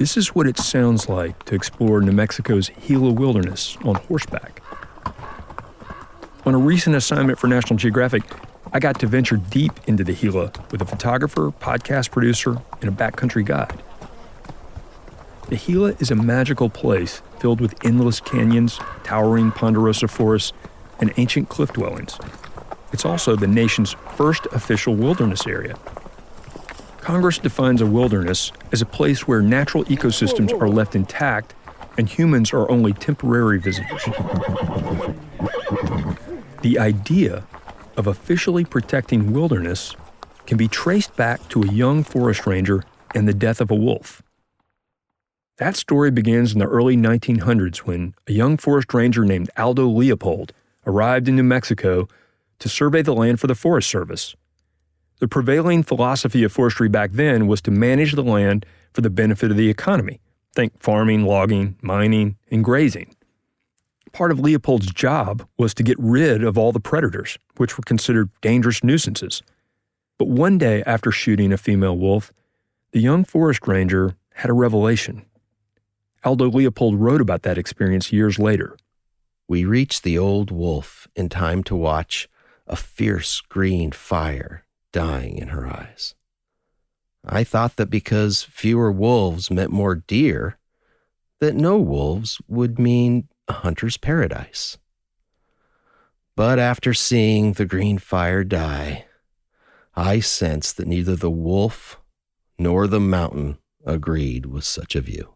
This is what it sounds like to explore New Mexico's Gila Wilderness on horseback. On a recent assignment for National Geographic, I got to venture deep into the Gila with a photographer, podcast producer, and a backcountry guide. The Gila is a magical place filled with endless canyons, towering ponderosa forests, and ancient cliff dwellings. It's also the nation's first official wilderness area. Congress defines a wilderness as a place where natural ecosystems are left intact and humans are only temporary visitors. The idea of officially protecting wilderness can be traced back to a young forest ranger and the death of a wolf. That story begins in the early 1900s when a young forest ranger named Aldo Leopold arrived in New Mexico to survey the land for the Forest Service. The prevailing philosophy of forestry back then was to manage the land for the benefit of the economy. Think farming, logging, mining, and grazing. Part of Leopold's job was to get rid of all the predators, which were considered dangerous nuisances. But one day after shooting a female wolf, the young forest ranger had a revelation. Aldo Leopold wrote about that experience years later. We reached the old wolf in time to watch a fierce green fire dying in her eyes. I thought that because fewer wolves meant more deer, that no wolves would mean a hunter's paradise. But after seeing the green fire die, I sensed that neither the wolf nor the mountain agreed with such a view.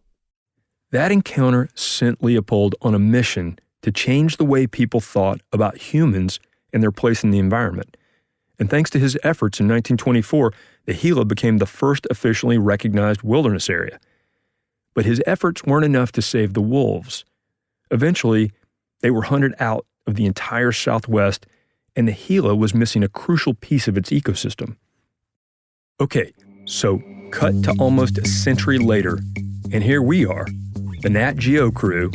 That encounter sent Leopold on a mission to change the way people thought about humans and their place in the environment. And thanks to his efforts in 1924, the Gila became the first officially recognized wilderness area. But his efforts weren't enough to save the wolves. Eventually, they were hunted out of the entire Southwest, and the Gila was missing a crucial piece of its ecosystem. Okay, so cut to almost a century later, and here we are, the Nat Geo crew,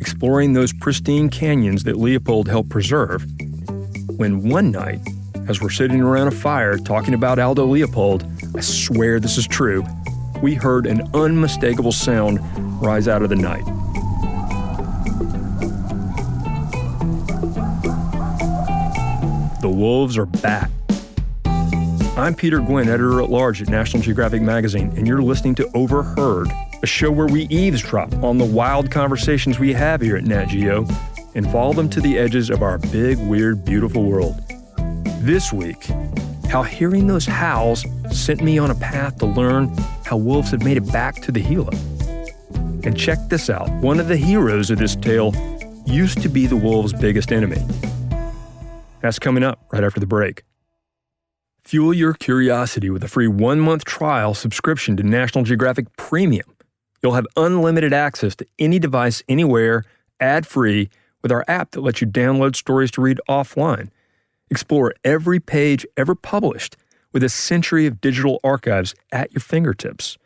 exploring those pristine canyons that Leopold helped preserve, when one night, as we're sitting around a fire talking about Aldo Leopold, I swear this is true, we heard an unmistakable sound rise out of the night. The wolves are back. I'm Peter Gwynn, editor-at-large at National Geographic magazine, and you're listening to Overheard, a show where we eavesdrop on the wild conversations we have here at Nat Geo and follow them to the edges of our big, weird, beautiful world. This week, how hearing those howls sent me on a path to learn how wolves have made it back to the Gila. And check this out, one of the heroes of this tale used to be the wolves' biggest enemy. That's coming up right after the break. Fuel your curiosity with a free 1-month trial subscription to National Geographic Premium. You'll have unlimited access to any device, anywhere, ad-free, with our app that lets you download stories to read offline. Explore every page ever published with a century of digital archives at your fingertips.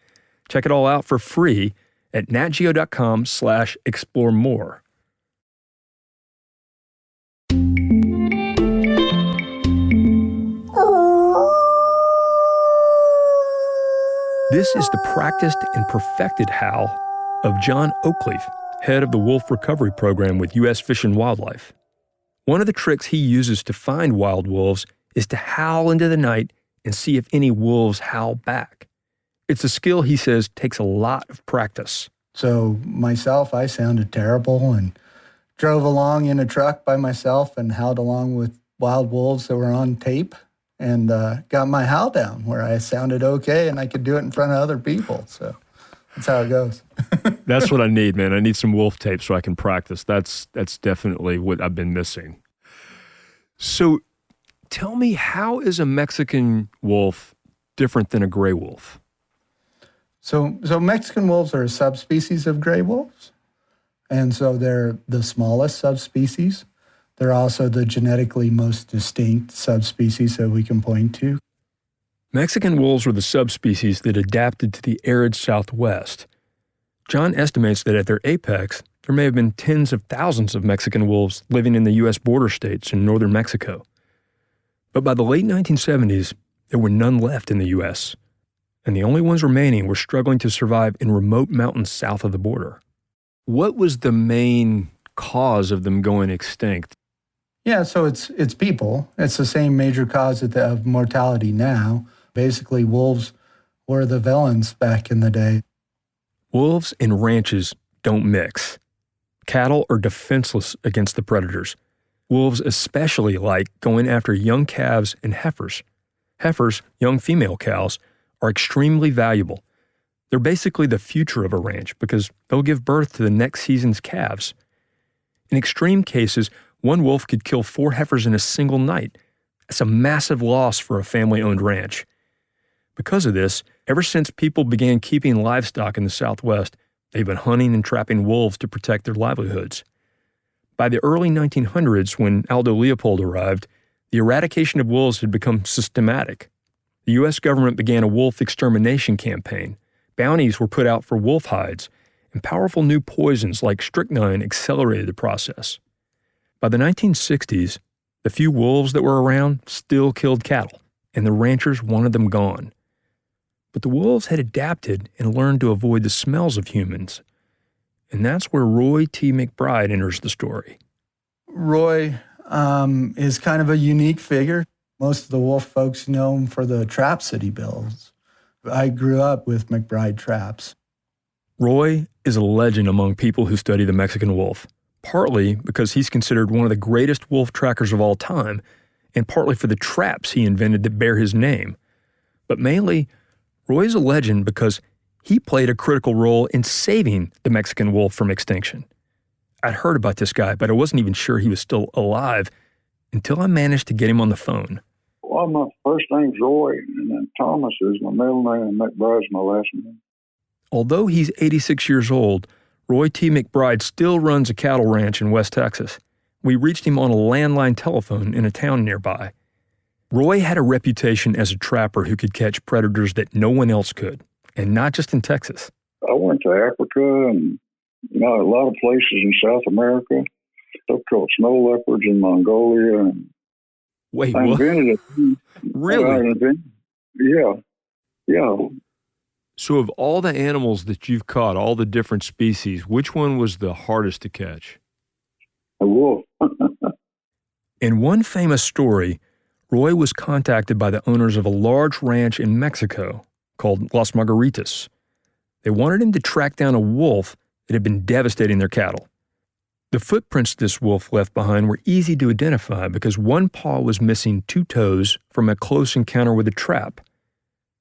Check it all out for free at natgeo.com/explore more. This is the practiced and perfected howl of John Oakleaf, head of the Wolf Recovery Program with U.S. Fish and Wildlife. One of the tricks he uses to find wild wolves is to howl into the night and see if any wolves howl back. It's a skill he says takes a lot of practice. So myself, I sounded terrible and drove along in a truck by myself and howled along with wild wolves that were on tape and got my howl down where I sounded okay and I could do it in front of other people. So that's how it goes. That's what I need, man. I need some wolf tape so I can practice. That's definitely what I've been missing. So tell me, how is a Mexican wolf different than a gray wolf? So Mexican wolves are a subspecies of gray wolves. And so they're the smallest subspecies. They're also the genetically most distinct subspecies that we can point to. Mexican wolves were the subspecies that adapted to the arid Southwest. John estimates that at their apex, there may have been tens of thousands of Mexican wolves living in the U.S. border states in northern Mexico. But by the late 1970s, there were none left in the U.S. and the only ones remaining were struggling to survive in remote mountains south of the border. What was the main cause of them going extinct? Yeah, so it's people. It's the same major cause of mortality now. Basically, wolves were the villains back in the day. Wolves and ranches don't mix. Cattle are defenseless against the predators. Wolves especially like going after young calves and heifers. Heifers, young female cows, are extremely valuable. They're basically the future of a ranch because they'll give birth to the next season's calves. In extreme cases, one wolf could kill 4 heifers in a single night. That's a massive loss for a family-owned ranch. Because of this, ever since people began keeping livestock in the Southwest, they've been hunting and trapping wolves to protect their livelihoods. By the early 1900s, when Aldo Leopold arrived, the eradication of wolves had become systematic. The U.S. government began a wolf extermination campaign. Bounties were put out for wolf hides, and powerful new poisons like strychnine accelerated the process. By the 1960s, the few wolves that were around still killed cattle, and the ranchers wanted them gone. But the wolves had adapted and learned to avoid the smells of humans. And that's where Roy T. McBride enters the story. Roy is kind of a unique figure. Most of the wolf folks know him for the traps that he builds. I grew up with McBride traps. Roy is a legend among people who study the Mexican wolf, partly because he's considered one of the greatest wolf trackers of all time, and partly for the traps he invented that bear his name. But mainly, Roy's a legend because he played a critical role in saving the Mexican wolf from extinction. I'd heard about this guy, but I wasn't even sure he was still alive until I managed to get him on the phone. Well, my first name's Roy, and then Thomas is my middle name, and McBride's my last name. Although he's 86 years old, Roy T. McBride still runs a cattle ranch in West Texas. We reached him on a landline telephone in a town nearby. Roy had a reputation as a trapper who could catch predators that no one else could, and not just in Texas. I went to Africa and a lot of places in South America. I've caught snow leopards in Mongolia. And Wait, I what? invented it. Really? Yeah. So of all the animals that you've caught, all the different species, which one was the hardest to catch? A wolf. In one famous story, Roy was contacted by the owners of a large ranch in Mexico called Las Margaritas. They wanted him to track down a wolf that had been devastating their cattle. The footprints this wolf left behind were easy to identify because one paw was missing 2 toes from a close encounter with a trap.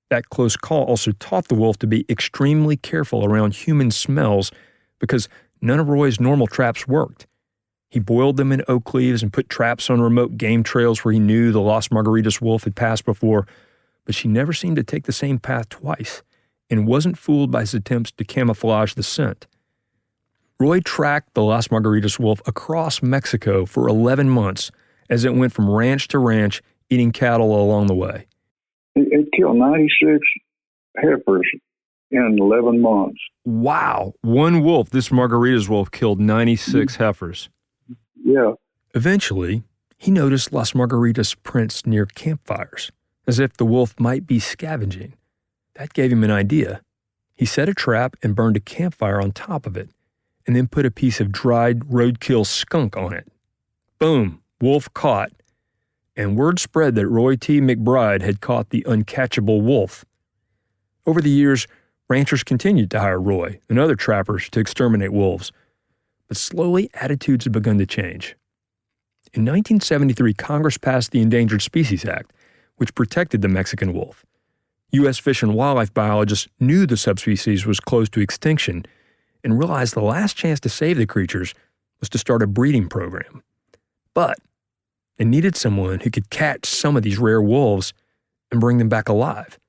That close call also taught the wolf to be extremely careful around human smells because none of Roy's normal traps worked. He boiled them in oak leaves and put traps on remote game trails where he knew the Las Margaritas wolf had passed before, but she never seemed to take the same path twice and wasn't fooled by his attempts to camouflage the scent. Roy tracked the Las Margaritas wolf across Mexico for 11 months as it went from ranch to ranch, eating cattle along the way. It killed 96 heifers in 11 months. Wow. One wolf, this Margaritas wolf, killed 96 heifers. Yeah. Eventually, he noticed Las Margaritas prints near campfires, as if the wolf might be scavenging. That gave him an idea. He set a trap and burned a campfire on top of it, and then put a piece of dried roadkill skunk on it. Boom, wolf caught. And word spread that Roy T. McBride had caught the uncatchable wolf. Over the years, ranchers continued to hire Roy and other trappers to exterminate wolves. But slowly, attitudes had begun to change. In 1973, Congress passed the Endangered Species Act, which protected the Mexican wolf. U.S. Fish and Wildlife biologists knew the subspecies was close to extinction and realized the last chance to save the creatures was to start a breeding program. But they needed someone who could catch some of these rare wolves and bring them back alive.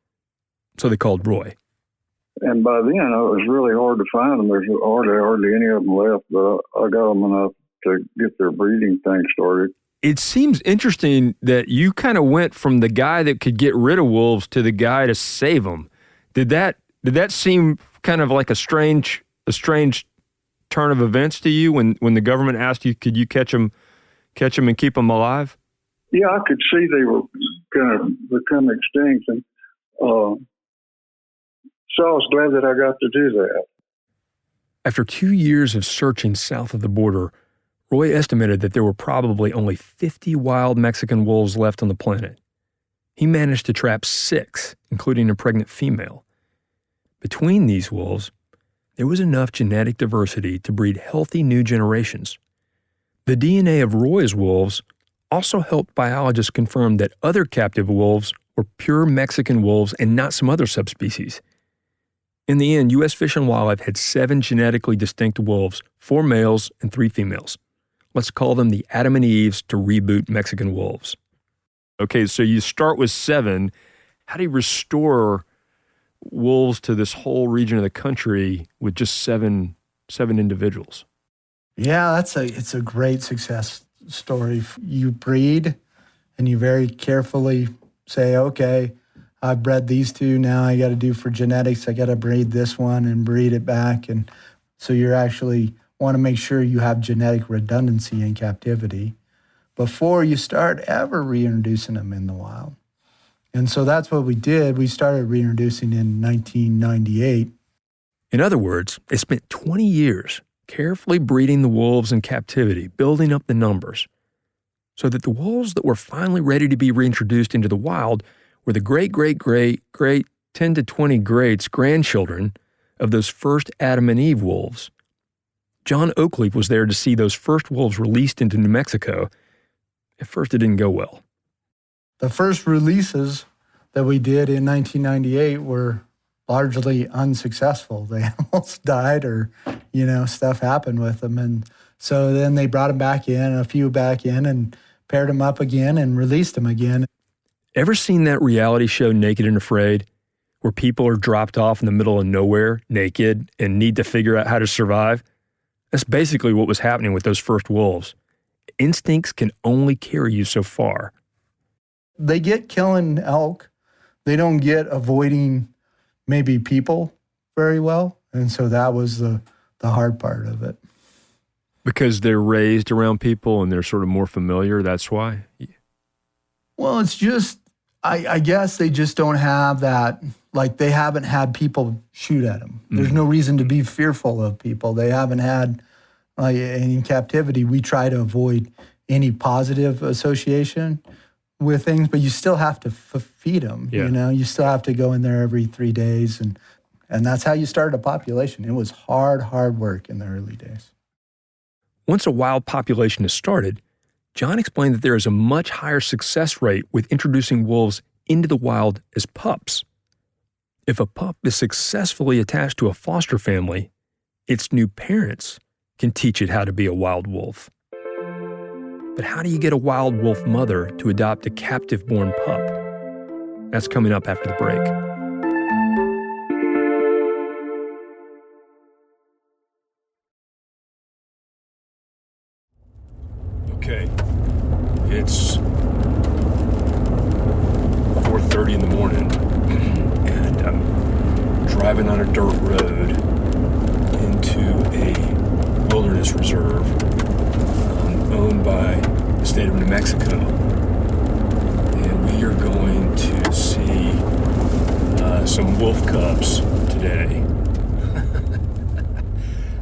So they called Roy. And by then, it was really hard to find them. There's hardly any of them left, but I got them enough to get their breeding thing started. It seems interesting that you kind of went from the guy that could get rid of wolves to the guy to save them. Did that seem kind of like a strange turn of events to you when the government asked you, could you catch them and keep them alive? Yeah, I could see they were going to become extinct. And So I was glad that I got to do that. After 2 years of searching south of the border, Roy estimated that there were probably only 50 wild Mexican wolves left on the planet. He managed to trap 6, including a pregnant female. Between these wolves, there was enough genetic diversity to breed healthy new generations. The DNA of Roy's wolves also helped biologists confirm that other captive wolves were pure Mexican wolves and not some other subspecies. In the end, U.S. Fish and Wildlife had 7 genetically distinct wolves, 4 males and 3 females. Let's call them the Adam and Eves to reboot Mexican wolves. Okay, so you start with 7. How do you restore wolves to this whole region of the country with just seven individuals? Yeah, it's a great success story. You breed and you very carefully say, okay, I've bred these 2, now I got to do for genetics, I got to breed this one and breed it back. And so you actually want to make sure you have genetic redundancy in captivity before you start ever reintroducing them in the wild. And so that's what we did. We started reintroducing in 1998. In other words, they spent 20 years carefully breeding the wolves in captivity, building up the numbers, so that the wolves that were finally ready to be reintroduced into the wild were the great 10 to 20 greats grandchildren of those first Adam and Eve wolves. John Oakleaf was there to see those first wolves released into New Mexico. At first, it didn't go well. The first releases that we did in 1998 were largely unsuccessful. They almost died or, stuff happened with them. And so then they brought them back in, a few back in, and paired them up again and released them again. Ever seen that reality show Naked and Afraid, where people are dropped off in the middle of nowhere, naked, and need to figure out how to survive? That's basically what was happening with those first wolves. Instincts can only carry you so far. They get killing elk. They don't get avoiding maybe people very well. And so that was the hard part of it. Because they're raised around people and they're sort of more familiar, that's why? Well, it's just, I guess they just don't have that, like they haven't had people shoot at them. There's no reason to be fearful of people. They haven't had, like in captivity, we try to avoid any positive association with things, but you still have to feed them, You still have to go in there every 3 days, and that's how you start a population. It was hard work in the early days. Once a wild population is started, John explained that there is a much higher success rate with introducing wolves into the wild as pups. If a pup is successfully attached to a foster family, its new parents can teach it how to be a wild wolf. But how do you get a wild wolf mother to adopt a captive-born pup? That's coming up after the break. Okay, it's 4:30 in the morning, and I'm driving on a dirt road into a wilderness reserve owned by the state of New Mexico. And we are going to see some wolf cubs today.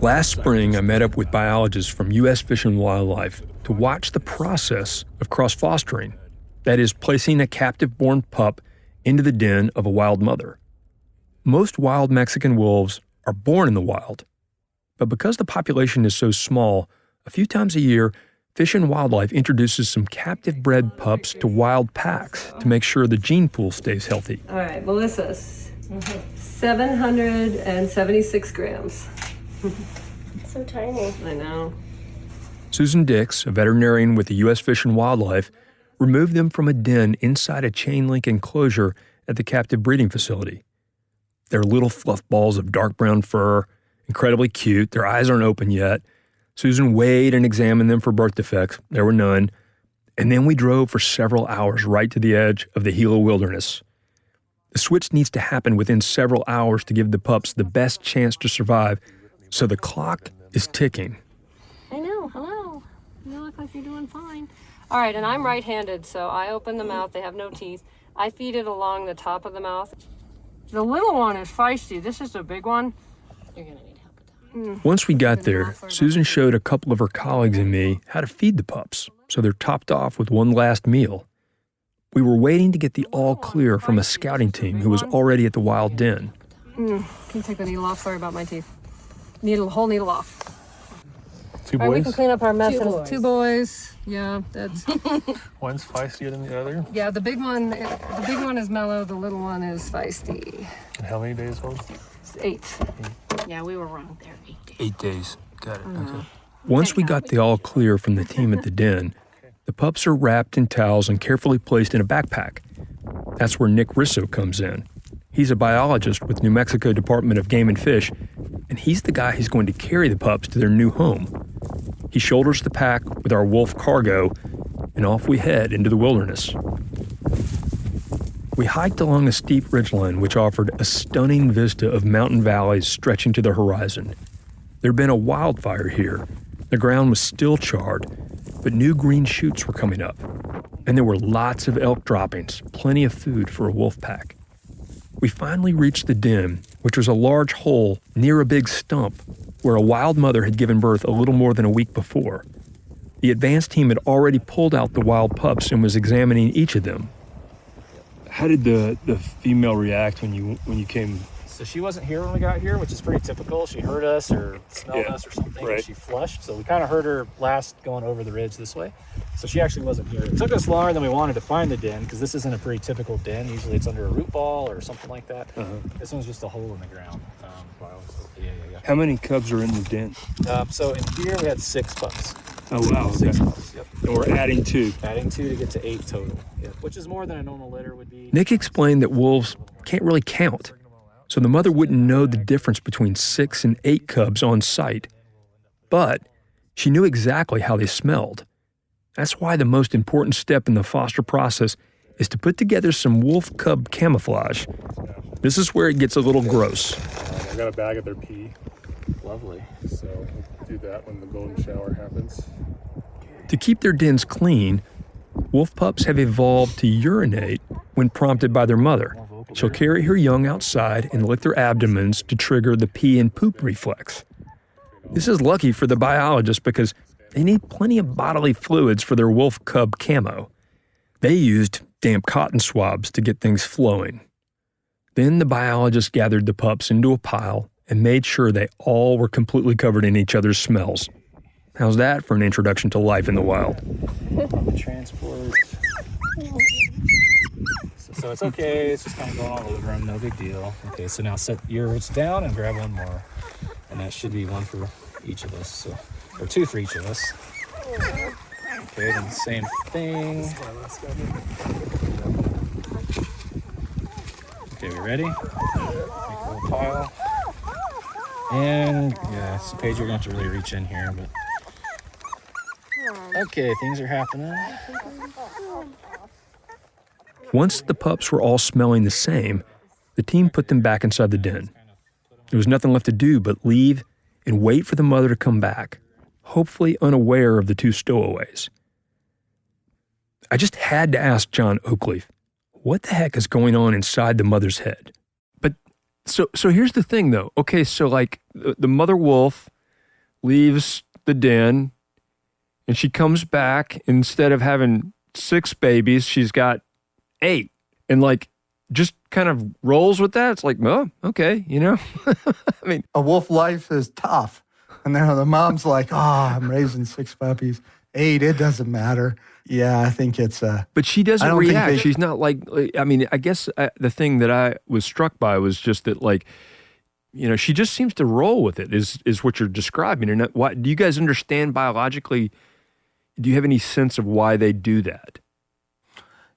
Last spring, I met up with biologists from U.S. Fish and Wildlife to watch the process of cross-fostering, that is, placing a captive-born pup into the den of a wild mother. Most wild Mexican wolves are born in the wild, but because the population is so small, a few times a year, Fish and Wildlife introduces some captive-bred pups to wild packs to make sure the gene pool stays healthy. All right, Melissa's 776 grams. So tiny. I know. Susan Dix, a veterinarian with the U.S. Fish and Wildlife, removed them from a den inside a chain-link enclosure at the captive breeding facility. They're little fluff balls of dark brown fur, incredibly cute. Their eyes aren't open yet. Susan weighed and examined them for birth defects. There were none. And then we drove for several hours right to the edge of the Gila Wilderness. The switch needs to happen within several hours to give the pups the best chance to survive, so the clock is ticking. I know. Hello. You look like you're doing fine. All right, and I'm right-handed, so I open the mouth. They have no teeth. I feed it along the top of the mouth. The little one is feisty. This is the big one. You're gonna need help with that. Once we got there, Susan showed a couple of her colleagues and me how to feed the pups, so they're topped off with one last meal. We were waiting to get the all clear from a scouting team who was already at the wild den. Can you take the needle off? Sorry about my teeth. Whole needle off. Two All right, we boys? can clean up our mess. Two boys. Yeah, that's. One's feistier than the other. Yeah, the big one is mellow. The little one is feisty. And how many days old? It's 8. Yeah, we were wrong there. 8 days. 8 days. Got it. Okay. Once we got the all clear from the team at the den, the pups are wrapped in towels and carefully placed in a backpack. That's where Nick Risso comes in. He's a biologist with New Mexico Department of Game and Fish, and he's the guy who's going to carry the pups to their new home. He shoulders the pack with our wolf cargo, and off we head into the wilderness. We hiked along a steep ridgeline which offered a stunning vista of mountain valleys stretching to the horizon. There'd been a wildfire here. The ground was still charred, but new green shoots were coming up. And there were lots of elk droppings, plenty of food for a wolf pack. We finally reached the den, which was a large hole near a big stump where a wild mother had given birth a little more than a week before. The advance team had already pulled out the wild pups and was examining each of them. How did the female react when you came? So she wasn't here when we got here, which is pretty typical. She heard us or smelled us or something, right. and she flushed. So we kind of heard her last going over the ridge this way. So she actually wasn't here. It took us longer than we wanted to find the den because this isn't a pretty typical den. Usually it's under a root ball or something like that. This one's just a hole in the ground. Yeah. How many cubs are in the den? So in here we had 6 pups. Oh, wow. 6 pups, yep. And we're adding 2. Adding 2 to get to 8 total, which is more than a normal litter would be. Nick explained that wolves can't really count, so the mother wouldn't know the difference between 6 and 8 cubs on sight. But she knew exactly how they smelled. That's why the most important step in the foster process is to put together some wolf cub camouflage. This is where it gets a little gross. I got a bag of their pee, Lovely. so we'll do that when the golden shower happens. To keep their dens clean, wolf pups have evolved to urinate when prompted by their mother. She'll carry her young outside and lick their abdomens to trigger the pee and poop reflex. This is lucky for the biologists because they need plenty of bodily fluids for their wolf cub camo. They used damp cotton swabs to get things flowing. Then the biologists gathered the pups into a pile and made sure they all were completely covered in each other's smells. How's that for an introduction to life in the wild? Transport. So it's okay. It's just kind of going all over them. No big deal. Okay, so now set your roots down and grab one more. And that should be 1 for each of us. So, or 2 for each of us. Okay, then same thing. Okay, we ready? Make a little pile. And yeah, so Paige, you're going to have to really reach in here, but okay, things are happening. Once the pups were all smelling the same, the team put them back inside the den. There was nothing left to do but leave and wait for the mother to come back, hopefully unaware of the 2 stowaways. I just had to ask John Oakleaf, what the heck is going on inside the mother's head? But so here's the thing though. Okay, so like the mother wolf leaves the den and she comes back. Instead of having 6 babies, she's got 8. And like just kind of rolls with that. It's like, oh, okay, you know? I mean, A wolf life is tough. And then the mom's like, I'm raising 6 puppies. 8, it doesn't matter. Yeah, I think it's but she I doesn't don't think react. She's not like, I mean, I guess the thing that I was struck by was just that, like, you know, she just seems to roll with it is what you're describing. And why, do you guys understand biologically, do you have any sense of why they do that?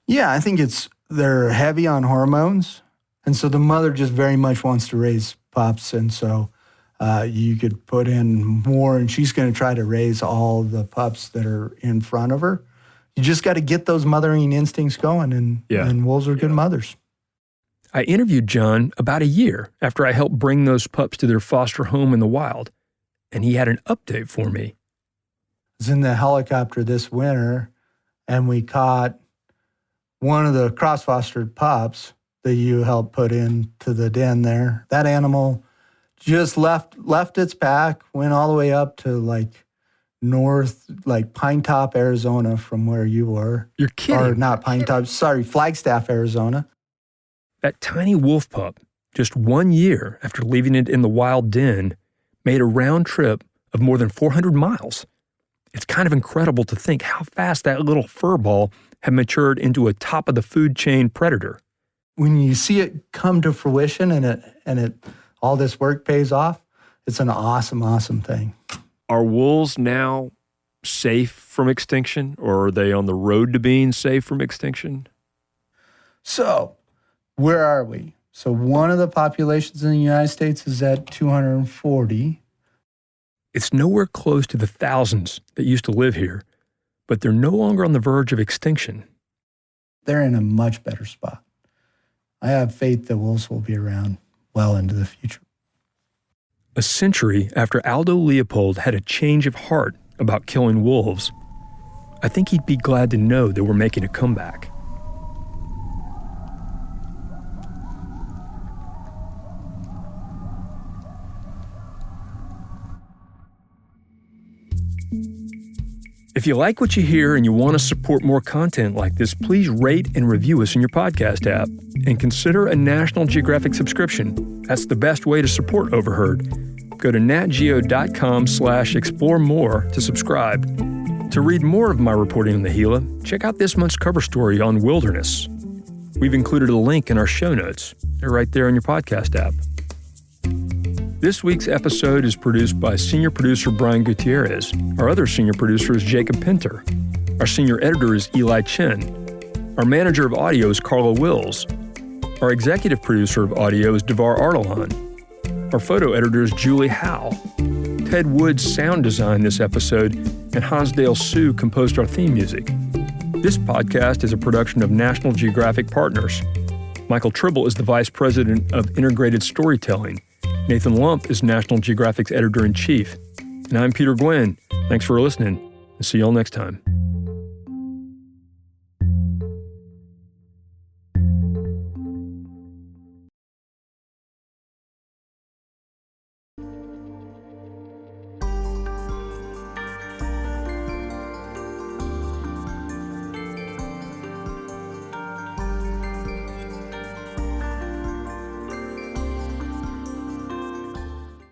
Yeah, I think they're heavy on hormones. And so the mother just very much wants to raise pups. And so you could put in more and she's going to try to raise all the pups that are in front of her. You just got to get those mothering instincts going and wolves are good mothers. I interviewed John about a year after I helped bring those pups to their foster home in the wild, and he had an update for me. I was in the helicopter this winter and we caught one of the cross-fostered pups that you helped put into the den there. That animal just left its pack, went all the way up to like north, like Pine Top, Arizona from where you were. You're kidding. Or not Pine Top, sorry, Flagstaff, Arizona. That tiny wolf pup, just 1 year after leaving it in the wild den, made a round trip of more than 400 miles. It's kind of incredible to think how fast that little furball had matured into a top-of-the-food chain predator. When you see it come to fruition and all this work pays off, it's an awesome, awesome thing. Are wolves now safe from extinction, or are they on the road to being safe from extinction? So, where are we? So one of the populations in the United States is at 240. It's nowhere close to the thousands that used to live here, but they're no longer on the verge of extinction. They're in a much better spot. I have faith that wolves will be around well into the future. A century after Aldo Leopold had a change of heart about killing wolves, I think he'd be glad to know that we're making a comeback. If you like what you hear and you want to support more content like this, please rate and review us in your podcast app and consider a National Geographic subscription. That's the best way to support Overheard. Go to natgeo.com/explore more to subscribe. To read more of my reporting on the Gila, check out this month's cover story on wilderness. We've included a link in our show notes. They're right there in your podcast app. This week's episode is produced by senior producer Brian Gutierrez. Our other senior producer is Jacob Pinter. Our senior editor is Eli Chen. Our manager of audio is Carla Wills. Our executive producer of audio is Devar Ardalan. Our photo editor is Julie Howe. Ted Woods sound designed this episode, and Hansdale Sue composed our theme music. This podcast is a production of National Geographic Partners. Michael Tribble is the Vice President of Integrated Storytelling. Nathan Lump is National Geographic's Editor-in-Chief. And I'm Peter Gwynn. Thanks for listening, and see y'all next time.